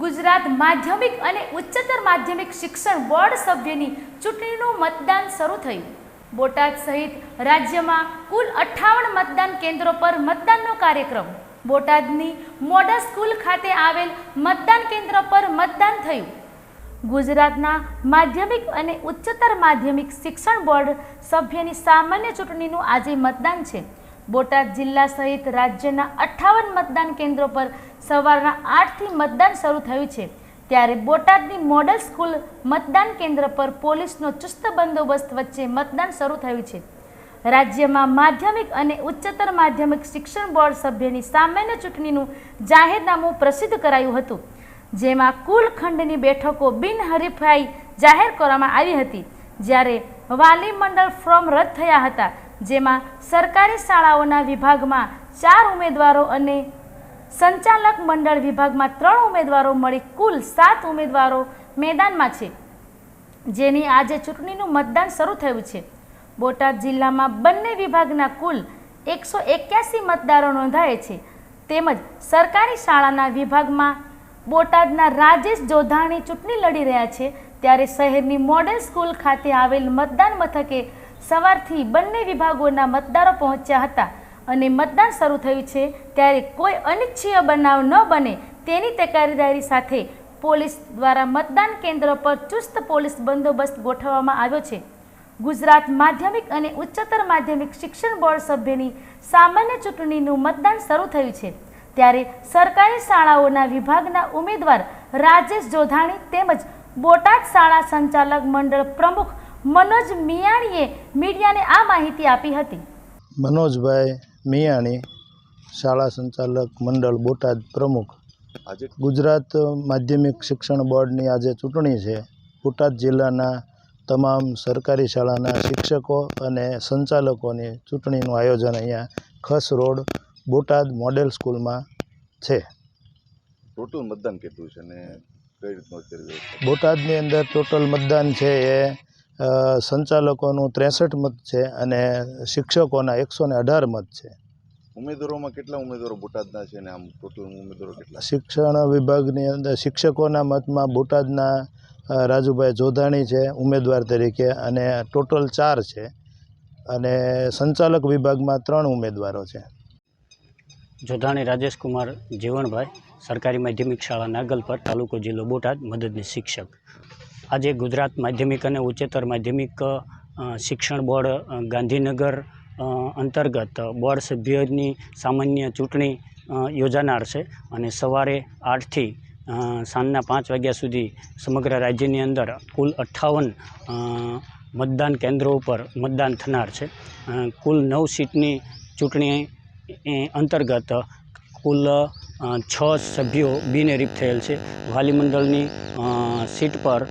ગુજરાત માધ્યમિક અને ઉચ્ચતર માધ્યમિક શિક્ષણ બોર્ડ સભ્યની ચૂંટણીનું મતદાન શરૂ થયું। બોટાદ સહિત રાજ્યમાં કુલ 58 મતદાન કેન્દ્રો પર મતદાનનો કાર્યક્રમ। બોટાદની મોડલ સ્કૂલ ખાતે આવેલ મતદાન કેન્દ્ર પર મતદાન થયું। ગુજરાતના માધ્યમિક અને ઉચ્ચતર માધ્યમિક શિક્ષણ બોર્ડ સભ્યની સામાન્ય ચૂંટણીનું આજે મતદાન છે। બોટાદ જિલ્લા સહિત રાજ્યના 58 મતદાન કેન્દ્રો પર સવારના 8 થી મતદાન શરૂ થયું છે। ત્યારે બોટાદની મોડલ સ્કૂલ મતદાન કેન્દ્ર પર પોલીસનો ચુસ્ત બંદોબસ્ત વચ્ચે મતદાન શરૂ થયું છે। રાજ્યમાં માધ્યમિક અને ઉચ્ચતર માધ્યમિક શિક્ષણ બોર્ડ સભ્યની સામાન્ય ચૂંટણીનું જાહેરનામું પ્રસિદ્ધ કરાયું હતું, જેમાં કુલ ખંડની બેઠકો બિનહરીફાઈ જાહેર કરવામાં આવી હતી, જ્યારે વાલી મંડળ ફોર્મ રદ થયા હતા, જેમાં સરકારી શાળાઓના વિભાગમાં 4 ઉમેદવારો અને સંચાલક મંડળ વિભાગમાં 3 ઉમેદવારો મળી કુલ 7 ઉમેદવારો મેદાનમાં છે, જેની આજે ચૂંટણીનું મતદાન શરૂ થયું છે। બોટાદ જિલ્લામાં બંને વિભાગના કુલ 181 મતદારો નોંધાયા છે, તેમજ સરકારી શાળાના વિભાગમાં બોટાદના રાજેશ જોધાણી ચૂંટણી લડી રહ્યા છે। ત્યારે શહેરની મોડેલ સ્કૂલ ખાતે આવેલ મતદાન મથકે સવારથી બંને વિભાગોના મતદારો પહોંચ્યા હતા અને મતદાન શરૂ થયું છે। ત્યારે કોઈ અનિચ્છનીય બનાવ ન બને તેની તકેદારી સાથે પોલીસ દ્વારા મતદાન કેન્દ્ર પર ચુસ્ત પોલીસ બંદોબસ્ત ગોઠવવામાં આવ્યો છે। ગુજરાત માધ્યમિક અને ઉચ્ચતર માધ્યમિક શિક્ષણ બોર્ડ સભ્યની સામાન્ય ચૂંટણીનું મતદાન શરૂ થયું છે। ત્યારે સરકારી શાળાઓના વિભાગના ઉમેદવાર રાજેશ જોધાણી તેમજ બોટાદ શાળા સંચાલક મંડળ પ્રમુખ મનોજ મિયાણીએ મીડિયાને આ માહિતી આપી હતી। મનોજભાઈ મિયાણી, શાળા સંચાલક મંડળ બોટાદ પ્રમુખ। આજે ગુજરાત માધ્યમિક શિક્ષણ બોર્ડની આજે ચૂંટણી છે। બોટાદ જિલ્લાના તમામ સરકારી શાળાના શિક્ષકો અને સંચાલકોની ચૂંટણીનું આયોજન અહીંયા ખસ રોડ બોટાદ મોડેલ સ્કૂલમાં છે। ટોટલ મતદાન કેટલું છે અને કઈ રીતનું અત્યારે? બોટાદની અંદર ટોટલ મતદાન છે એ સંચાલકોનું 63 મત છે અને શિક્ષકોના 118 મત છે। ઉમેદવારોમાં કેટલા ઉમેદવારો બોટાદના છે અને આમ ટોટલ ઉમેદવારો કેટલા? શિક્ષણ વિભાગની અંદર શિક્ષકોના મતમાં બોટાદના રાજુભાઈ જોધાણી છે ઉમેદવાર તરીકે અને ટોટલ 4 છે અને સંચાલક વિભાગમાં 3 ઉમેદવારો છે। જોધાણી રાજેશ કુમાર જીવણભાઈ, સરકારી માધ્યમિક શાળા નાગલપર, તાલુકો જિલ્લો બોટાદ, મદદનીશ શિક્ષક। આજે ગુજરાત માધ્યમિક અને ઉચ્ચતર માધ્યમિક શિક્ષણ બોર્ડ ગાંધીનગર અંતર્ગત બોર્ડ સભ્યની સામાન્ય ચૂંટણી યોજાનાર છે અને સવારે 8 થી સાંજના 5 વાગ્યા સુધી સમગ્ર રાજ્યની અંદર કુલ 58 મતદાન કેન્દ્રો ઉપર મતદાન થનાર છે। કુલ 9 સીટની ચૂંટણી અંતર્ગત કુલ 6 સભ્યો બિનહરીફ થયેલ છે। વાલી મંડળની સીટ પર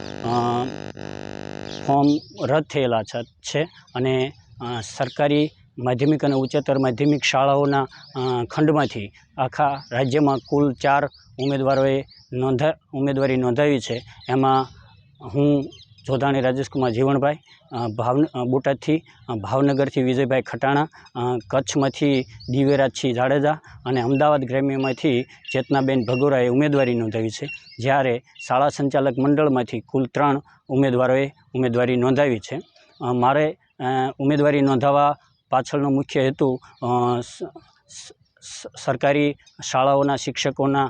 ફોર્મ રદ થયેલા છે અને સરકારી માધ્યમિક અને ઉચ્ચતર માધ્યમિક શાળાઓના ખંડમાંથી આખા રાજ્યમાં કુલ 4 ઉમેદવારોએ ઉમેદવારી નોંધાવી છે। એમાં હું જોધાણી રાજેશકુમાર જીવણભાઈ, બોટાદથી, ભાવનગરથી વિજયભાઈ ખટાણા, કચ્છમાંથી દિવ્યરાજસિંહ જાડેજા અને અમદાવાદ ગ્રામ્યમાંથી ચેતનાબેન ભગોરાએ ઉમેદવારી નોંધાવી છે, જ્યારે શાળા સંચાલક મંડળમાંથી કુલ 3 ઉમેદવારોએ ઉમેદવારી નોંધાવી છે। મારે ઉમેદવારી નોંધાવવા પાછળનો મુખ્ય હેતુ સરકારી શાળાઓના શિક્ષકોના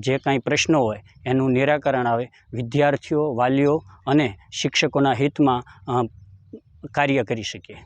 જે કાંઈ પ્રશ્નો હોય એનું નિરાકરણ આવે, વિદ્યાર્થીઓ, વાલીઓ અને શિક્ષકોના હિતમાં કાર્ય કરી શકીએ।